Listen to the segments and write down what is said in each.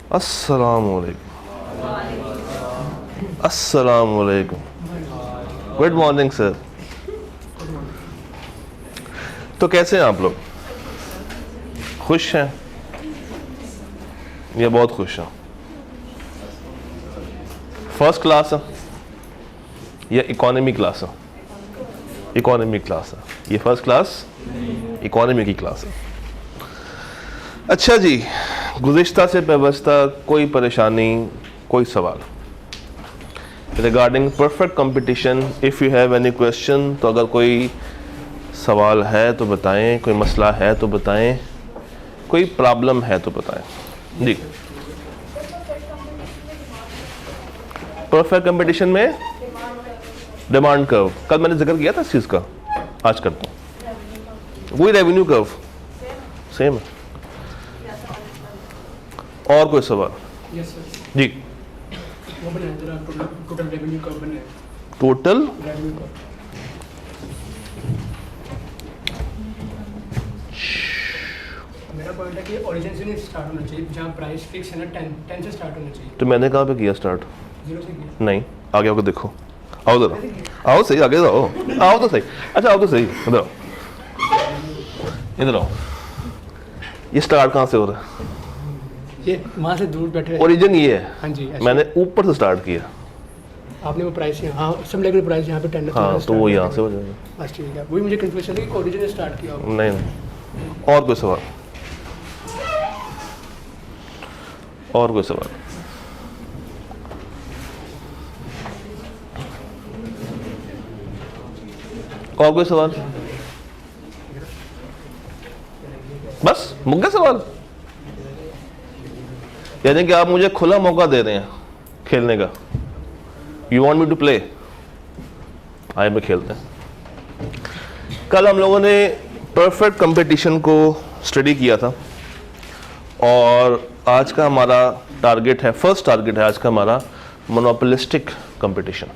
अस्सलामुअलैकुम। Good morning sir. तो कैसे हैं आप लोग? खुश हैं या बहुत खुश हैं? फर्स्ट क्लास है या इकोनॉमी क्लास है? इकोनॉमी क्लास है। ये फर्स्ट क्लास इकोनॉमी की क्लास है। अच्छा जी, गुज़िश्ता से व्यवस्था कोई परेशानी, कोई सवाल regarding perfect competition? If you have any question, तो अगर कोई सवाल है तो बताएं, कोई मसला है तो बताएं, कोई प्रॉब्लम है तो बताएं जी। परफेक्ट कंपटीशन में डिमांड कर्व, कल मैंने जिक्र किया था इस चीज़ का, आज करता हूँ। वही रेवेन्यू कर्व सेम है। और कोई सवाल? Yes sir. जी। वो बनाया जरा, टोटल रेवेन्यू कर्व बनाया। Total revenue curve. मेरा पॉइंट है कि ओरिजिन से नहीं स्टार्ट होना चाहिए, जहाँ प्राइस फिक्स है ना 10 से स्टार्ट होना चाहिए। तो मैंने कहाँ पे किया स्टार्ट? 0 से किया। नहीं, आगे आओ, देखो, आओ जरा, आओ सही, आगे आओ, आओ तो सही। अच्छा आओ तो सही, इधर आओ, इधर आओ। ये स्टार्ट कहाँ से हो रहा है? ये वहाँ से दूर बैठे। ओरिजिन ये है। हाँ जी, ऐसे। मैंने ऊपर से स्टार्ट किया। आपने वो प्राइस यहाँ, हाँ सब लेवल प्राइस यहाँ पे 10 हाँ, तो वो यहाँ से हो जाएगा। बस ठीक है, वही मुझे कंफ्यूजन है कि ओरिजिन से स्टार्ट किया होगा। नहीं, और कोई सवाल? और कोई सवाल? और कोई सवाल? बस मुझ गया सवाल। यानी कि आप मुझे खुला मौका दे रहे हैं खेलने का। You want me to play? आए में खेलते हैं। कल हम लोगों ने परफेक्ट कंपटीशन को स्टडी किया था और आज का हमारा टारगेट है, फर्स्ट टारगेट है आज का हमारा, मोनोपोलिस्टिक कंपटीशन।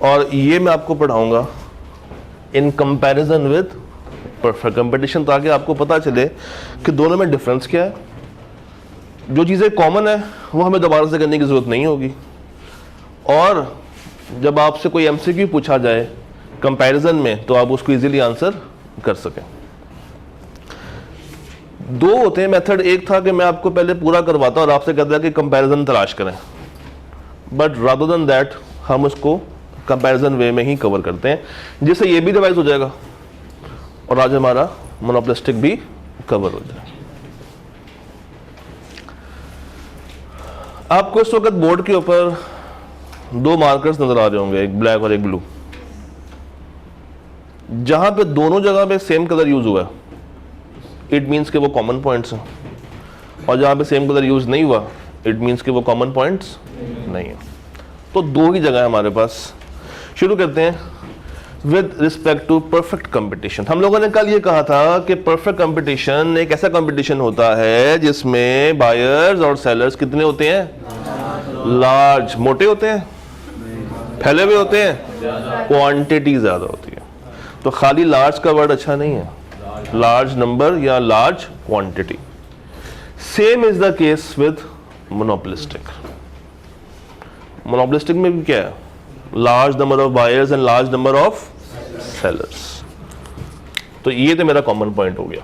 और ये मैं आपको पढ़ाऊंगा in comparison with perfect competition, ताकि आपको पता चले कि दोनों में डिफरेंस क्या है। जो चीज़ें कॉमन है वो हमें दोबारा से करने की ज़रूरत नहीं होगी, और जब आपसे कोई एमसीक्यू पूछा जाए कंपैरिजन में तो आप उसको इजीली आंसर कर सकें। दो होते हैं मेथड। एक था कि मैं आपको पहले पूरा करवाता और आपसे कहता कि कंपैरिजन तलाश करें, बट रादर देन दैट हम उसको कंपैरिजन वे में ही कवर करते हैं, जिससे ये भी रिवाइज हो जाएगा और आज हमारा मोनोपोलिस्टिक भी कवर हो जाए। आपको इस वक्त बोर्ड के ऊपर दो मार्कर्स नजर आ रहे होंगे, एक ब्लैक और एक ब्लू। जहां पे दोनों जगह पे सेम कलर यूज हुआ है, इट मीन्स कि वो कॉमन पॉइंट्स हैं, और जहां पे सेम कलर यूज नहीं हुआ, इट मीन्स कि वो कॉमन पॉइंट्स नहीं है। तो दो ही जगह है हमारे पास। शुरू करते हैं with respect to perfect competition. हम लोगों ने कल ये कहा था कि परफेक्ट कंपटीशन एक ऐसा कंपटीशन होता है जिसमें बायर्स और सेलर्स कितने होते हैं? लार्ज। मोटे होते हैं? फैले हुए होते हैं? क्वांटिटी ज्यादा होती है। तो खाली लार्ज का वर्ड अच्छा नहीं है, लार्ज नंबर या large quantity. Same is the case with monopolistic. Monopolistic में भी क्या है? Large number of buyers and large number of sellers. तो ये तो मेरा कॉमन पॉइंट हो गया।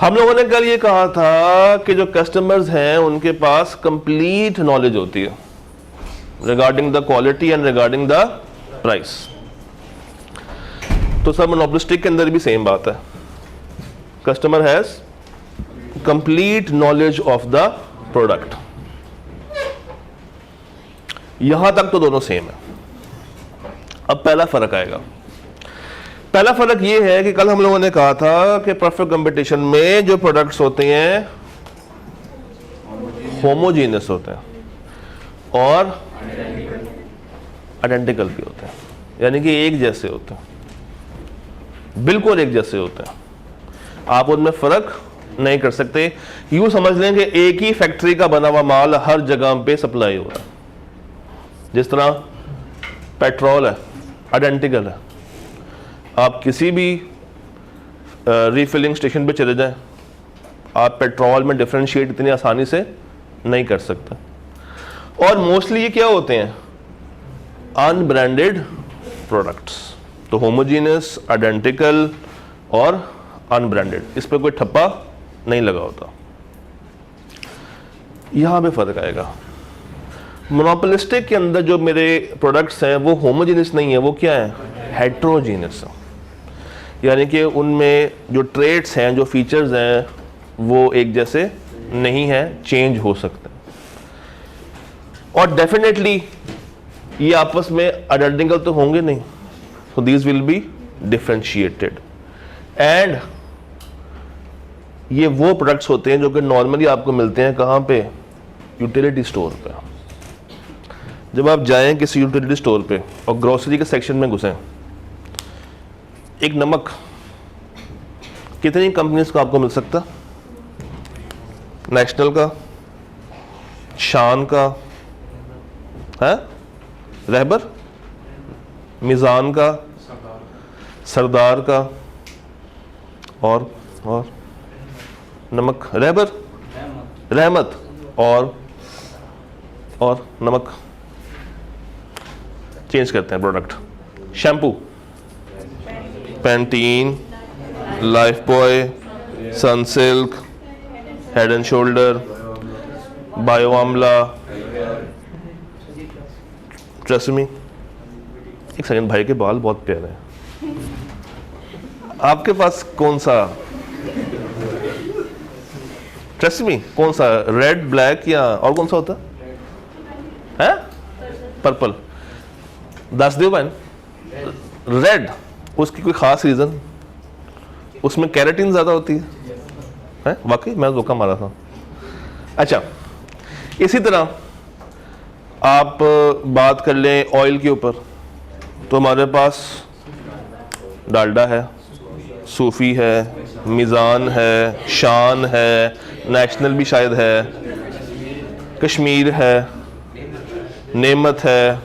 हम लोगों ने कल ये कहा था कि जो कस्टमर्स हैं उनके पास कंप्लीट नॉलेज होती है regarding the quality and regarding the price. तो सर मोनोपोलिस्टिक के अंदर भी सेम बात है। Customer has complete knowledge of the product. यहां तक तो दोनों सेम है। अब पहला फर्क आएगा। पहला फर्क यह है कि कल हम लोगों ने कहा था कि परफेक्ट कंपटीशन में जो प्रोडक्ट्स होते हैं होमोजीनियस होते हैं और आइडेंटिकल भी होते हैं, यानी कि एक जैसे होते हैं, बिल्कुल एक जैसे होते हैं। आप उनमें फर्क नहीं कर सकते। यूं समझ लें कि एक ही फैक्ट्री का बना हुआ माल हर जगह पे सप्लाई हो रहा है। जिस तरह पेट्रोल है, आइडेंटिकल है। आप किसी भी रीफिलिंग स्टेशन पे चले जाएं, आप पेट्रोल में डिफरेंशिएट इतनी आसानी से नहीं कर सकते। और मोस्टली ये क्या होते हैं, अनब्रांडेड प्रोडक्ट्स। तो होमोजीनियस, आइडेंटिकल और अनब्रांडेड, इस पर कोई ठप्पा नहीं लगा होता। यहां पे फर्क आएगा। मोनोपोलिस्टिक के अंदर जो मेरे प्रोडक्ट्स हैं वो होमोजीनियस नहीं है, वो क्या है, हेट्रोजीनियस है। यानी कि उनमें जो ट्रेट्स हैं, जो फीचर्स हैं, वो एक जैसे नहीं है, चेंज हो सकते हैं। और डेफिनेटली ये आपस में आइडेंटिकल तो होंगे नहीं, so these will be differentiated। And ये वो प्रोडक्ट्स होते हैं जो कि नॉर्मली आपको मिलते हैं कहाँ पे, यूटिलिटी स्टोर पे। जब आप जाएं किसी यूटिलिटी स्टोर पे और ग्रोसरी के सेक्शन में घुसें, एक नमक कितनी कंपनीज का आपको मिल सकता, नेशनल का, शान का है, रहबर, मिजान का, सरदार का, और नमक, रहबर, रहमत, और नमक। चेंज करते हैं product. Shampoo, Pantene, life boy, Sunsilk, head and shoulder, bio Amla, TRESemmé. एक सेकंड, भाई के बाल बहुत प्यारे हैं। आपके पास कौन सा ट्रेसमी, कौन सा, रेड, ब्लैक या और कौन सा होता है, पर्पल? दस दो बहन, रेड, उसकी कोई खास रीजन, उसमें कैरेटीन ज्यादा होती है? वाकई मैं धोखा मारा था। अच्छा, इसी तरह आप बात कर लें ऑयल के ऊपर, तो हमारे पास डालडा है, सूफी है, मिज़ान है, शान है, नेशनल भी शायद है, कश्मीर है, नेमत है,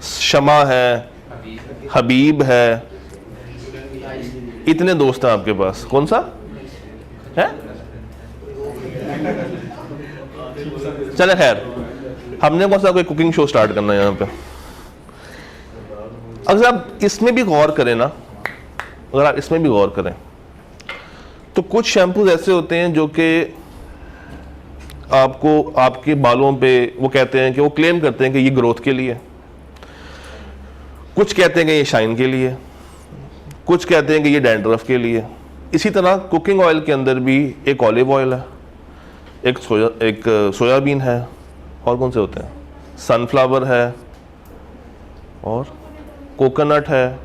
शमा है, हबीब है। इतने दोस्त हैं आपके पास, कौन सा है? चले खैर, हमने कौन सा कोई कुकिंग शो स्टार्ट करना है यहाँ पे। अगर आप इसमें भी गौर करें ना, अगर आप इसमें भी गौर करें तो कुछ शैम्पूज ऐसे होते हैं जो कि आपको आपके बालों पे, वो कहते हैं कि वो क्लेम करते हैं कि ये ग्रोथ के लिए, कुछ कहते हैं कि ये शाइन के लिए, कुछ कहते हैं कि ये डैंड्रफ के लिए। इसी तरह कुकिंग ऑयल के अंदर भी एक ऑलिव ऑयल है, एक सोयाबीन है, और कौन से होते हैं, सनफ्लावर है, और कोकोनट है,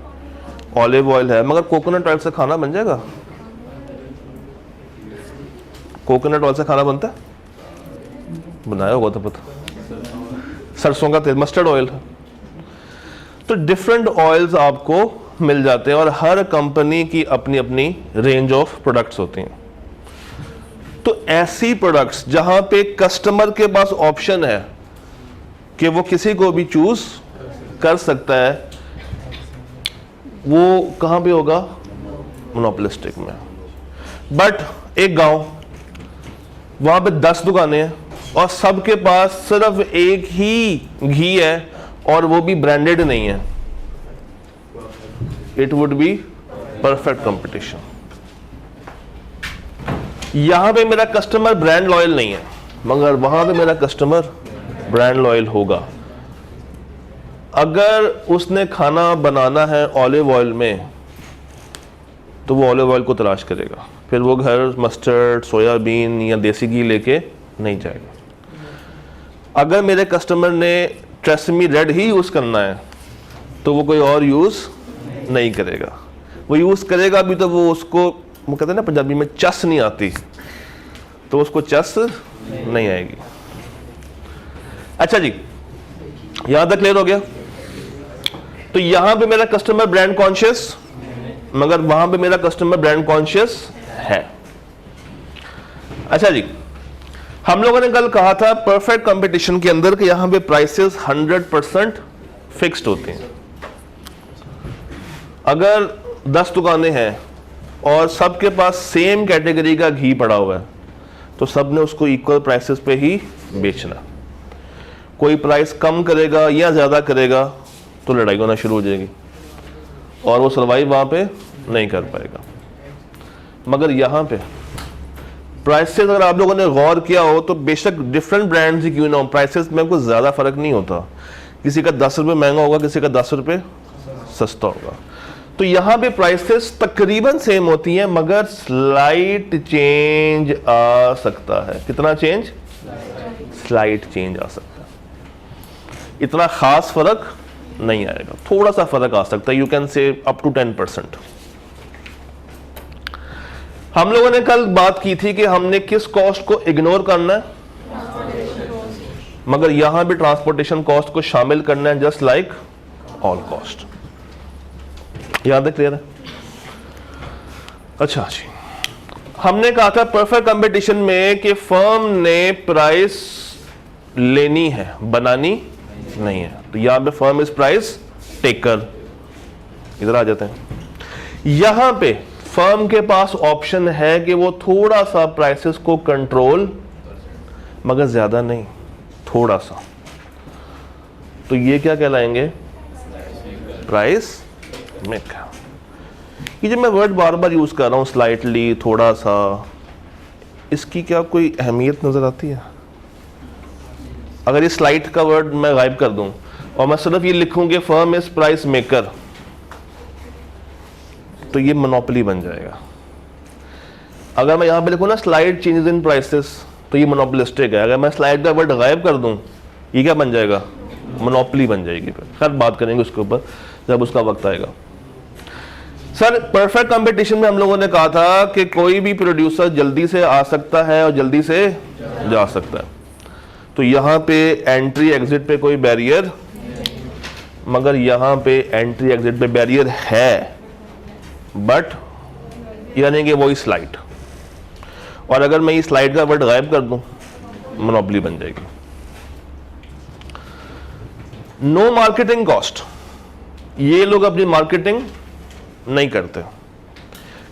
ऑलिव ऑयल है। मगर कोकोनट ऑयल से खाना बन जाएगा? कोकोनट ऑयल से खाना बनता है? बनाया होगा तो पता। सरसों का तेल, मस्टर्ड ऑयल है। तो डिफरेंट ऑयल्स आपको मिल जाते हैं और हर कंपनी की अपनी अपनी रेंज ऑफ प्रोडक्ट्स होती हैं। तो ऐसी प्रोडक्ट्स जहां पे कस्टमर के पास ऑप्शन है कि वो किसी को भी चूज कर सकता है, वो कहां पे होगा, मोनोपोलिस्टिक में। बट एक गांव, वहां पे 10 दुकानें हैं और सबके पास सिर्फ एक ही घी है और वो भी ब्रांडेड नहीं है, it would be perfect competition. यहां पे मेरा कस्टमर ब्रांड लॉयल नहीं है, मगर वहां पे मेरा कस्टमर ब्रांड लॉयल होगा। अगर उसने खाना बनाना है ऑलिव ऑयल में, तो वो ऑलिव ऑयल को तलाश करेगा, फिर वो घर मस्टर्ड, सोयाबीन या देसी घी लेके नहीं जाएगा। अगर मेरे कस्टमर ने ट्रेसमी रेड ही यूज करना है, तो वो कोई और यूज नहीं करेगा। वो यूज करेगा भी तो वो उसको, वो कहते हैं ना पंजाबी में, चस नहीं आती, तो उसको चस नहीं आएगी। अच्छा जी, यहां तक क्लियर हो गया? तो यहां पे मेरा कस्टमर ब्रांड कॉन्शियस, मगर वहां पे मेरा कस्टमर ब्रांड कॉन्शियस है। अच्छा जी, हम लोगों ने कल कहा था परफेक्ट कंपटीशन के अंदर कि यहां पे प्राइसेस 100% फिक्स्ड होते हैं। अगर 10 दुकानें हैं और सबके पास सेम कैटेगरी का घी पड़ा हुआ है, तो सब ने उसको इक्वल प्राइसेस पे ही बेचना। कोई प्राइस कम करेगा या ज़्यादा करेगा तो लड़ाई होना शुरू हो जाएगी और वो सर्वाइव वहाँ पे नहीं कर पाएगा। मगर यहाँ पे प्राइसेस अगर आप लोगों ने गौर किया हो तो बेशक डिफरेंट ब्रांड्स ही क्यों ना हो, प्राइसेस में कुछ ज़्यादा फ़र्क नहीं होता। किसी का 10 रुपये महंगा होगा, किसी का 10 रुपये सस्ता होगा। तो यहाँ पे प्राइसेस तकरीबन सेम होती हैं मगर स्लाइट चेंज आ सकता है। कितना चेंज? स्लाइट चेंज आ सकता है। इतना खास फर्क नहीं आएगा, थोड़ा सा फर्क आ सकता है, you can say up to 10%। हम लोगों ने कल बात की थी कि हमने किस कॉस्ट को इग्नोर करना है, मगर यहां भी ट्रांसपोर्टेशन कॉस्ट को शामिल करना है, जस्ट लाइक ऑल कॉस्ट। याद है? क्लियर है? अच्छा जी, हमने कहा था परफेक्ट कंपटीशन में कि फर्म ने प्राइस लेनी है, बनानी नहीं है। तो यहां पे फर्म इज प्राइस टेकर। इधर आ जाते हैं। यहां पे फर्म के पास ऑप्शन है कि वो थोड़ा सा प्राइसेस को कंट्रोल, मगर ज्यादा नहीं, थोड़ा सा। तो ये क्या कहलाएंगे? Price maker. ये जब मैं वर्ड बार बार यूज कर रहा हूं, स्लाइटली, थोड़ा सा, इसकी क्या कोई अहमियत नजर आती है? अगर ये स्लाइट का वर्ड मैं गायब कर दूं और मैं सिर्फ ये लिखूं कि फर्म इज प्राइस मेकर, तो ये मोनोपोली बन जाएगा। अगर मैं यहां पे लिखूं ना स्लाइड चेंजेस इन प्राइसेस, तो ये मोनोपोलिस्टिक है। अगर मैं स्लाइड का वर्ड गायब कर दूं, ये क्या बन जाएगा? मोनोपोली बन जाएगी। फिर खैर बात करेंगे उसके ऊपर जब उसका वक्त आएगा। सर, परफेक्ट कंपटीशन में हम लोगों ने कहा था कि कोई भी प्रोड्यूसर जल्दी से आ सकता है और जल्दी से जा सकता है। तो यहां पे एंट्री एग्जिट पे कोई बैरियर, मगर यहां पे एंट्री एग्जिट पे बैरियर है, बट यानी कि वही स्लाइड। और अगर मैं ये स्लाइड का वर्ड गायब कर दूं, मोनोपोली बन जाएगी। नो मार्केटिंग कॉस्ट, ये लोग अपनी मार्केटिंग नहीं करते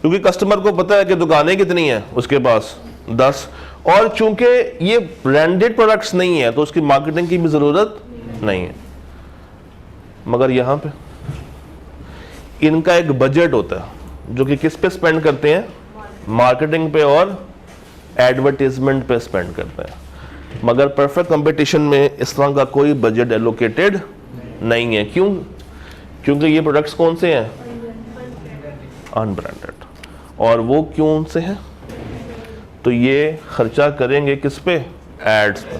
क्योंकि कस्टमर को पता है कि दुकानें कितनी हैं उसके पास, 10, और चूंकि ये ब्रांडेड प्रोडक्ट्स नहीं है तो उसकी मार्केटिंग की भी जरूरत नहीं है। मगर यहां पे इनका एक बजट होता है जो कि किस पे स्पेंड करते हैं? मार्केटिंग पे और एडवर्टाइजमेंट पे स्पेंड करते हैं। मगर परफेक्ट कंपटीशन में इस तरह का कोई बजट एलोकेटेड नहीं है। क्यों? क्योंकि ये प्रोडक्ट्स कौन से हैं? अनब्रांडेड। और वो क्यों से हैं? तो ये खर्चा करेंगे किस पे? एड्स पे।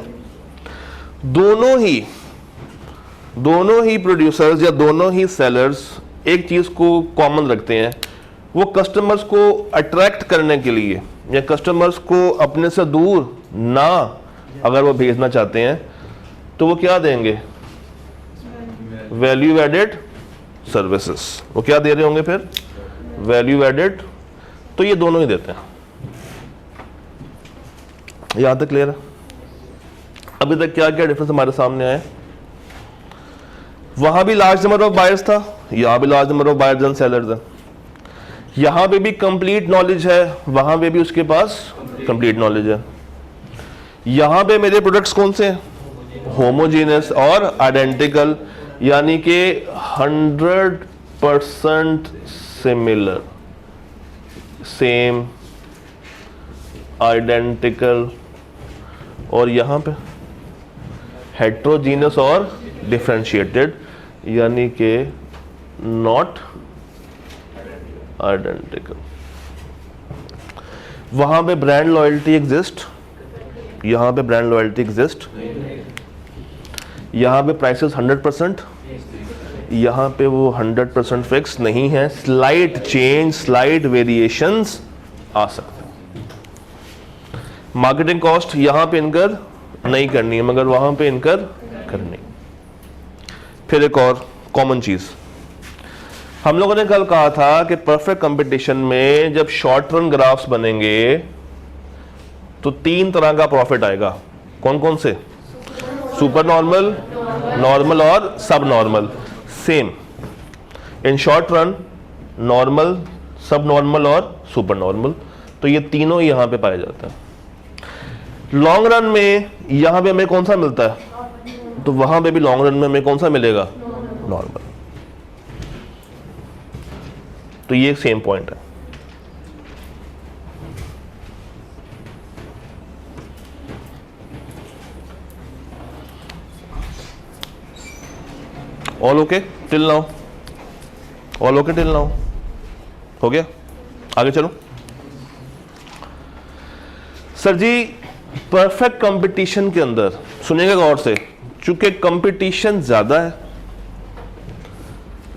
दोनों ही प्रोड्यूसर्स या दोनों ही सेलर्स एक चीज को कॉमन रखते हैं, वो कस्टमर्स को अट्रैक्ट करने के लिए या कस्टमर्स को अपने से दूर ना अगर वो भेजना चाहते हैं तो वो क्या देंगे? Value added services. वो क्या दे रहे होंगे फिर? Value added. तो ये दोनों ही देते हैं। यहां तक क्लियर है? अभी तक क्या क्या डिफरेंस हमारे सामने आए? वहां भी लार्ज नंबर ऑफ बायर्स था, यहां भी large number of buyers and sellers है। यहां पे भी कंप्लीट नॉलेज है, वहां पे भी उसके पास कंप्लीट नॉलेज है। यहां पे मेरे प्रोडक्ट्स कौन से हैं? होमोजीनियस और आइडेंटिकल, यानी कि 100% सिमिलर, सेम, आइडेंटिकल। और यहां पे हेट्रोजीनियस और डिफरेंशिएटेड, यानी कि नॉट आइडेंटिकल। वहां पे ब्रांड लॉयल्टी एग्जिस्ट, यहां पे ब्रांड लॉयल्टी एग्जिस्ट। यहां पे प्राइसेस 100%, यहां पे वो 100% फिक्स नहीं है। स्लाइट चेंज, स्लाइट वेरिएशंस आ सकते हैं। मार्केटिंग कॉस्ट यहां पे इनकर नहीं करनी है, मगर वहां पे इनकर करनी। फिर एक और कॉमन चीज हम लोगों ने कल कहा था कि परफेक्ट कंपटीशन में जब शॉर्ट रन ग्राफ्स बनेंगे तो 3 तरह का प्रॉफिट आएगा। कौन कौन से? सुपर नॉर्मल, नॉर्मल और सब normal. Same in short run, normal, सब नॉर्मल और सुपर नॉर्मल, तो ये तीनों यहां पे पाए जाते हैं। लॉन्ग रन में यहां पे हमें कौन सा मिलता है, तो वहां पे भी लॉन्ग रन में हमें कौन सा मिलेगा, नॉर्मल। तो ये सेम पॉइंट है। All okay till now, all okay till now, हो गया। आगे चलो सर जी। परफेक्ट कंपटीशन के अंदर सुनिएगा गौर से, चूंकि कंपटीशन ज्यादा है,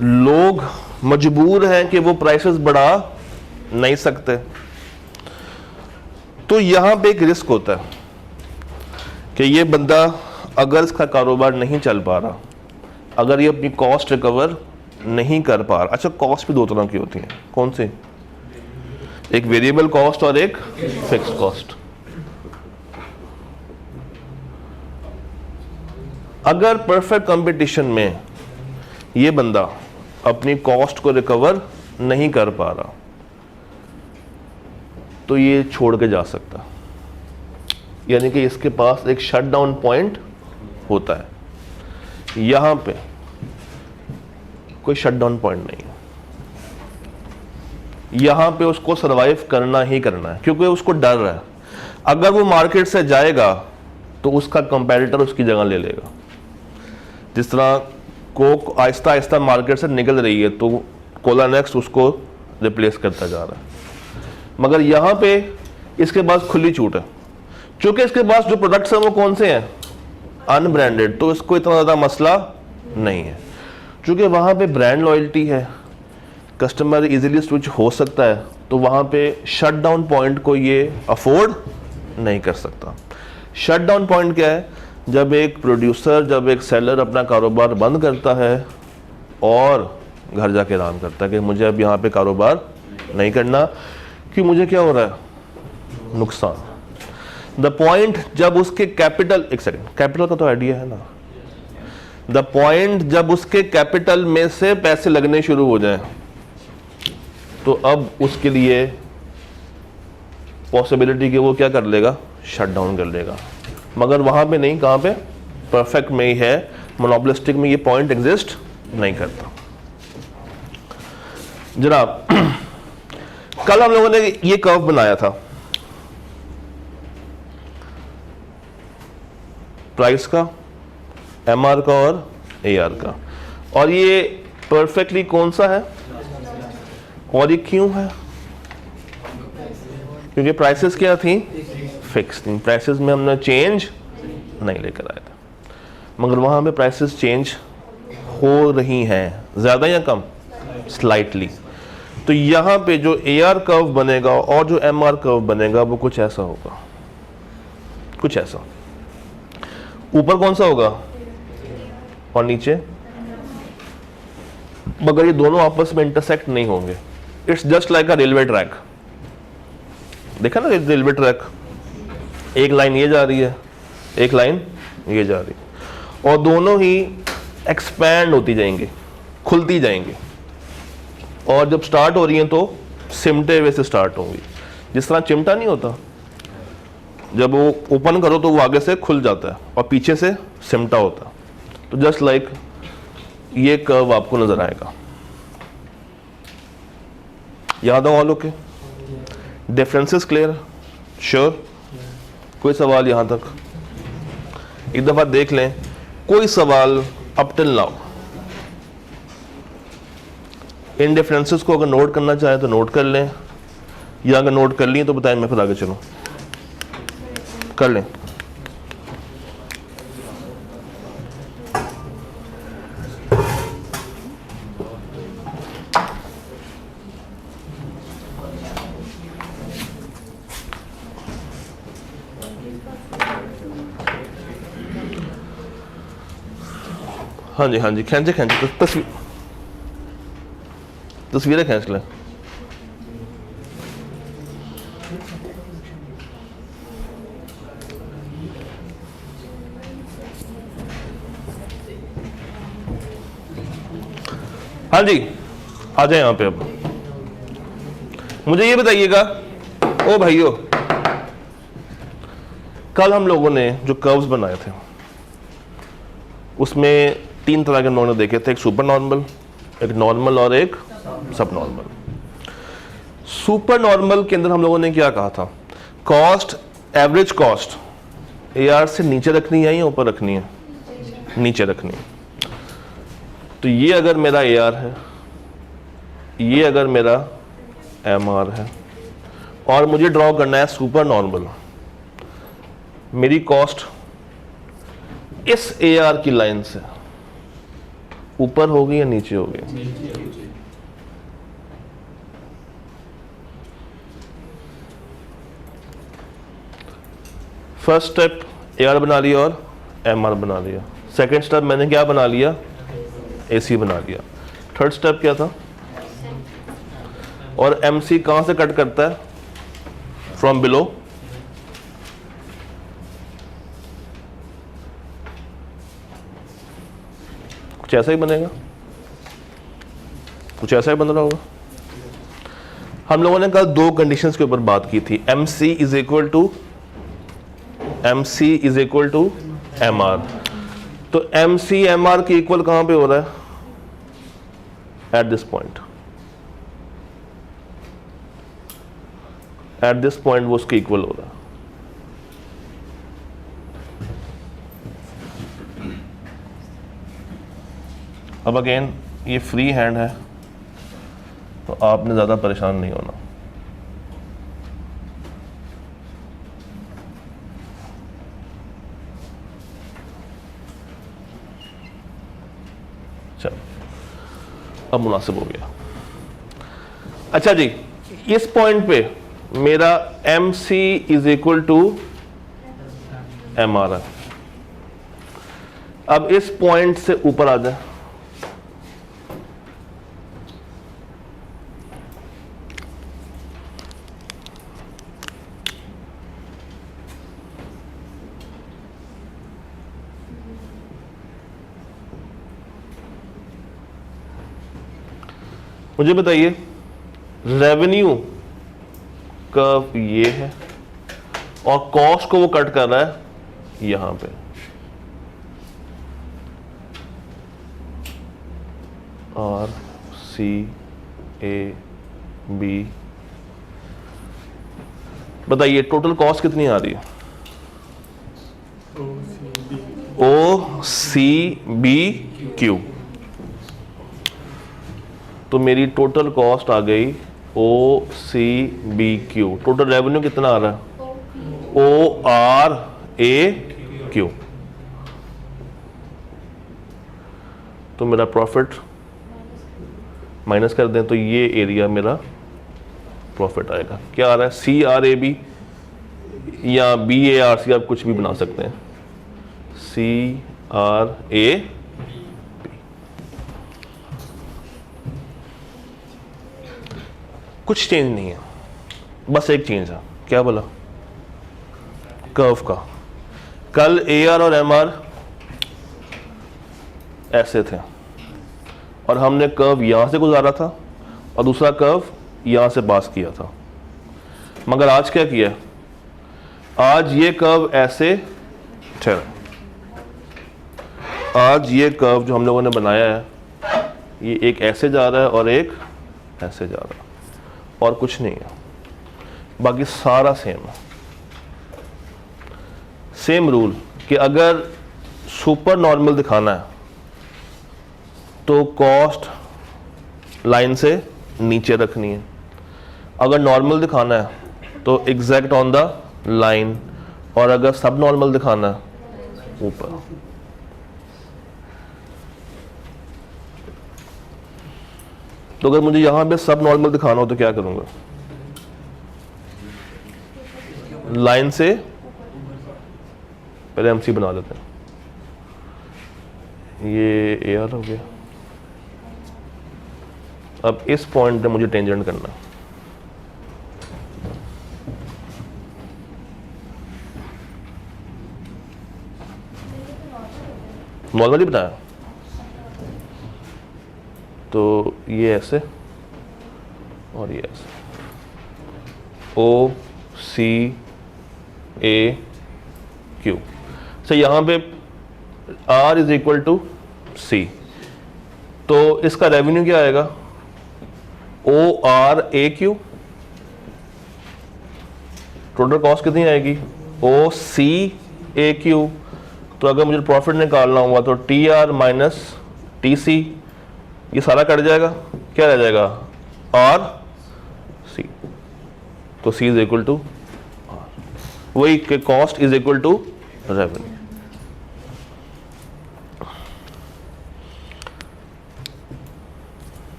लोग मजबूर हैं कि वो प्राइसेस बढ़ा नहीं सकते, तो यहां पे एक रिस्क होता है कि ये बंदा अगर इसका कारोबार नहीं चल पा रहा, अगर ये अपनी कॉस्ट रिकवर नहीं कर पा रहा। अच्छा, कॉस्ट भी दो तरह की होती है, कौन सी, एक वेरिएबल कॉस्ट और एक फिक्स्ड कॉस्ट। अगर परफेक्ट कंपटीशन में ये बंदा अपनी कॉस्ट को रिकवर नहीं कर पा रहा, तो ये छोड़ के जा सकता, यानी कि इसके पास एक शट डाउन पॉइंट होता है। यहां पे कोई शट डाउन पॉइंट नहीं है, यहां पे उसको सरवाइव करना ही करना है, क्योंकि उसको डर है अगर वो मार्केट से जाएगा तो उसका कंपैरेटर उसकी जगह ले लेगा। जिस तरह कोक आहिस्ता आहिस्ता मार्केट से निकल रही है, तो कोला नेक्स्ट उसको रिप्लेस करता जा रहा है, मगर यहां पे इसके पास खुली छूट है, क्योंकि इसके पास जो प्रोडक्ट्स हैं वो कौन से हैं, अनब्रांडेड, तो इसको इतना ज़्यादा मसला नहीं है। क्योंकि वहाँ पे ब्रांड लॉयल्टी है, कस्टमर इजीली स्विच हो सकता है, तो वहाँ पे शट डाउन पॉइंट को ये अफोर्ड नहीं कर सकता। शट डाउन पॉइंट क्या है, जब एक प्रोड्यूसर, जब एक सेलर अपना कारोबार बंद करता है और घर जाके ऐलान करता है कि मुझे अब यहाँ पे कारोबार नहीं करना, कि मुझे क्या हो रहा है, नुकसान। द पॉइंट जब उसके कैपिटल, एक सेकंड, कैपिटल का तो आइडिया है ना, द पॉइंट जब उसके कैपिटल में से पैसे लगने शुरू हो जाएं, तो अब उसके लिए पॉसिबिलिटी कि वो क्या कर लेगा, शट डाउन कर लेगा। मगर वहां पे नहीं, कहां पे, परफेक्ट में ही है, मोनोपोलिस्टिक में ये पॉइंट एग्जिस्ट नहीं करता। जनाब कल हम लोगों ने ये कर्व बनाया था प्राइस का, एमआर का और एआर का, और ये परफेक्टली कौन सा है, और ये क्यों है, क्योंकि प्राइसेस क्या थी, फिक्स थी। प्राइसेस में हमने चेंज नहीं लेकर आए थे, मगर वहां पे प्राइसेस चेंज हो रही हैं, ज्यादा या कम, स्लाइटली। तो यहां पे जो एआर कर्व बनेगा और जो एमआर कर्व बनेगा वो कुछ ऐसा होगा, कुछ ऐसा। ऊपर कौन सा होगा और नीचे, मगर ये दोनों आपस में इंटरसेक्ट नहीं होंगे। It's just like a railway track, देखा ना रेलवे ट्रैक, एक लाइन ये जा रही है, एक लाइन ये जा रही है, और दोनों ही एक्सपैंड होती जाएंगी, खुलती जाएंगी, और जब स्टार्ट हो रही हैं तो सिमटे हुए से स्टार्ट होंगी। जिस तरह चिमटा नहीं होता, जब वो ओपन करो तो वो आगे से खुल जाता है और पीछे से सिमटा होता है, तो जस्ट लाइक ये कर्व आपको नजर आएगा। याद हो all okay, differences clear, sure, कोई सवाल यहां तक, एक दफा देख लें, कोई सवाल अप टिल नाउ। इन डिफरेंसेस को अगर नोट करना चाहे तो नोट कर लें, या अगर नोट कर लिए तो बताएं, मैं फिर आगे चलूं, कर लें। हाँ जी हाँ जी, खींचे खींचे, तस्वीरें खींच लें। हाँ जी, आ जाए यहाँ पे अब। मुझे ये बताइएगा ओ भाइयों, कल हम लोगों ने जो कर्व्स बनाए थे उसमें 3 तरह के हम लोगों ने देखे थे, एक सुपर नॉर्मल, एक नॉर्मल और एक सब नॉर्मल। सुपर नॉर्मल के अंदर हम लोगों ने क्या कहा था, कॉस्ट, एवरेज कॉस्ट AR से नीचे रखनी है या ऊपर रखनी है, नीचे रखनी है। तो ये अगर मेरा AR है, ये अगर मेरा MR है और मुझे ड्रॉ करना है सुपर नॉर्मल, मेरी कॉस्ट इस AR की लाइन से ऊपर होगी या नीचे होगी? फर्स्ट स्टेप AR बना लिया और MR बना लिया। सेकंड स्टेप मैंने क्या बना लिया, AC बना लिया। थर्ड स्टेप क्या था, और MC कहां से कट करता है, फ्रॉम बिलो। कुछ ऐसा ही बनेगा, कुछ ऐसा ही बन रहा होगा। हम लोगों ने कल 2 कंडीशंस के ऊपर बात की थी, MC is equal to MR। तो MC MR के इक्वल कहां पे हो रहा है, at this point, at this point वो उसके इक्वल हो रहा है। अब अगेन ये फ्री हैंड है तो आपने ज़्यादा परेशान नहीं होना। चलो अब मुनासिब हो गया। अच्छा जी, इस पॉइंट पे मेरा MC is equal to MR है। अब इस पॉइंट से ऊपर आ जाए, मुझे बताइए रेवेन्यू कर्व ये है और कॉस्ट को वो कट कर रहा है यहां पे। RCAB, बताइए टोटल कॉस्ट कितनी आ रही है, OCBQ। तो मेरी टोटल कॉस्ट आ गई OCBQ। टोटल रेवेन्यू कितना आ रहा है, ORAQ। तो मेरा प्रॉफिट माइनस कर दें तो ये एरिया मेरा प्रॉफिट आएगा। क्या आ रहा है, CRAB या BARC, आप कुछ भी बना सकते हैं, CRAB। कुछ चेंज नहीं है, बस एक चेंज है। क्या बोला, कर्व का। कल AR और MR ऐसे थे और हमने कर्व यहां से गुजारा था और दूसरा कर्व यहां से पास किया था। मगर आज क्या किया, आज ये कर्व ऐसे ठहरा, आज ये कर्व जो हम लोगों ने बनाया है ये एक ऐसे जा रहा है और एक ऐसे जा रहा है, और कुछ नहीं है, बाकी सारा सेम है। सेम रूल कि अगर सुपर नॉर्मल दिखाना है तो कॉस्ट लाइन से नीचे रखनी है, अगर नॉर्मल दिखाना है तो एग्जैक्ट ऑन द लाइन, और अगर सब नॉर्मल दिखाना है ऊपर। तो अगर मुझे यहां पे सब नॉर्मल दिखाना हो तो क्या करूंगा, लाइन से पहले MC बना लेते हैं, ये AR हो गया। अब इस पॉइंट पे मुझे टेंजेंट करना, नॉर्मली बताया, तो ये ऐसे और ये ऐसे। O C A Q। so यहाँ पे R is equal to C, तो इसका रेवेन्यू क्या आएगा? O R A Q। Total cost कितनी आएगी? O C A Q। तो अगर मुझे प्रॉफिट निकालना होगा तो T R minus T C, ये सारा कट जाएगा, क्या रह जाएगा? R C. तो C is equal to R, वही के cost is equal to revenue.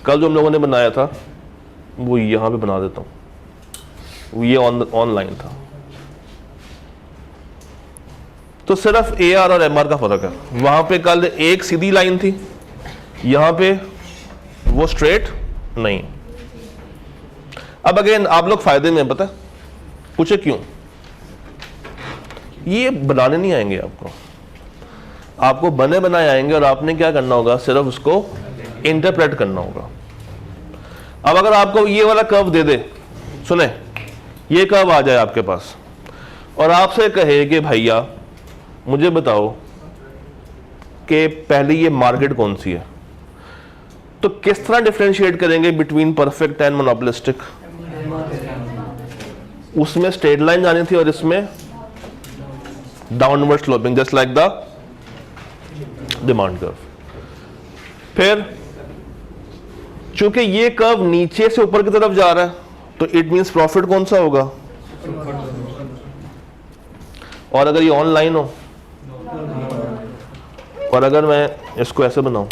कल जो हम लोगों ने बनाया था वो यहां पे बना देता हूं, ये ऑनलाइन था। तो सिर्फ ए आर और एम आर का फर्क है। वहां पे कल एक सीधी लाइन थी, यहां पे वो स्ट्रेट नहीं। अब अगेन आप लोग फायदे में, पता पूछे क्यों? ये बनाने नहीं आएंगे आपको, आपको बने बनाए आएंगे और आपने क्या करना होगा? सिर्फ उसको इंटरप्रेट करना होगा। अब अगर आपको ये वाला कर्व दे दे, सुने, ये कर्व आ जाए आपके पास और आपसे कहे कि भैया मुझे बताओ कि पहले ये मार्केट कौन सी है, तो किस तरह डिफरेंशिएट करेंगे बिटवीन परफेक्ट एंड मोनोपोलिस्टिक? उसमें स्ट्रेट लाइन जानी थी और इसमें downward sloping, just like the demand curve. फिर चूंकि ये कर्व नीचे से ऊपर की तरफ जा रहा है तो इट मींस प्रॉफिट कौन सा होगा? और अगर ये ऑनलाइन हो और अगर मैं इसको ऐसे बनाऊं,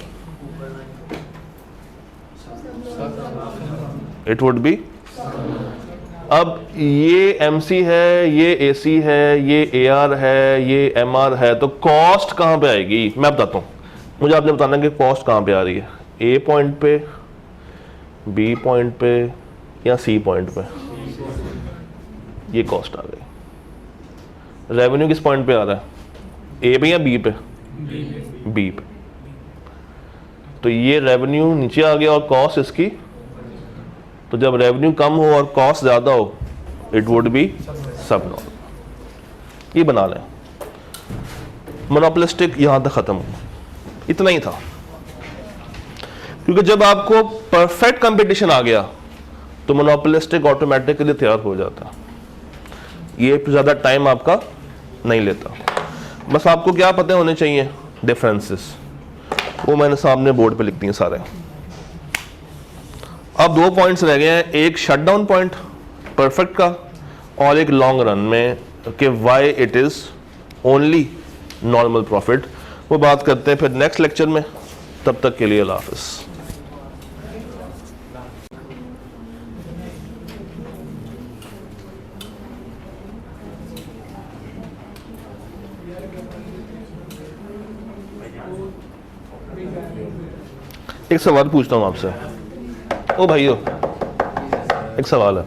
इट वुड बी, अब ये MC है, ये AC है, ये AR है, ये MR है, तो कॉस्ट कहां पे आएगी? मैं बताता हूं, मुझे आपने बताना कि कॉस्ट कहां पे आ रही है, A पॉइंट पे, B पॉइंट पे या C पॉइंट पे। ये कॉस्ट आ गई। रेवेन्यू किस पॉइंट पे आ रहा है? A पे या B पे? B पे। तो ये रेवेन्यू नीचे आ गया और कॉस्ट इसकी, तो जब रेवेन्यू कम हो और कॉस्ट ज्यादा हो इट वुड बी सब नॉर्मल। ये बना लें। मोनोपोलिस्टिक यहां तक खत्म हो, इतना ही था। क्योंकि जब आपको परफेक्ट कंपटीशन आ गया तो मोनोपोलिस्टिक ऑटोमेटिकली तैयार हो जाता, ये ज्यादा टाइम आपका नहीं लेता। बस आपको क्या पता होने चाहिए? डिफरेंसेस, वो मैंने सामने बोर्ड पे लिख दिए सारे। अब दो पॉइंट्स रह गए हैं, एक शटडाउन पॉइंट परफेक्ट का और एक लॉन्ग रन में कि why it is only normal profit. वो बात करते हैं फिर नेक्स्ट लेक्चर में। तब तक के लिए अल्लाह हाफिज़। एक सवाल पूछता हूं आपसे, ओ भाइयों, एक सवाल है।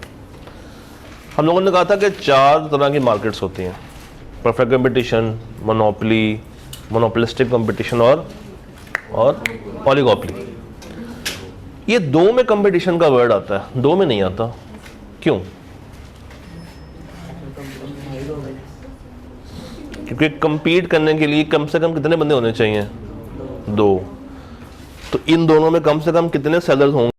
हम लोगों ने कहा था कि 4 तरह की मार्केट्स होती हैं, perfect competition, monopoly, monopolistic competition और ओलिगोपोली। ये 2 में कंपटीशन का वर्ड आता है, 2 में नहीं आता, क्यों? क्योंकि कंपीट करने के लिए कम से कम कितने बंदे होने चाहिए? 2। तो इन दोनों में कम से कम कितने सेलर्स होंगे?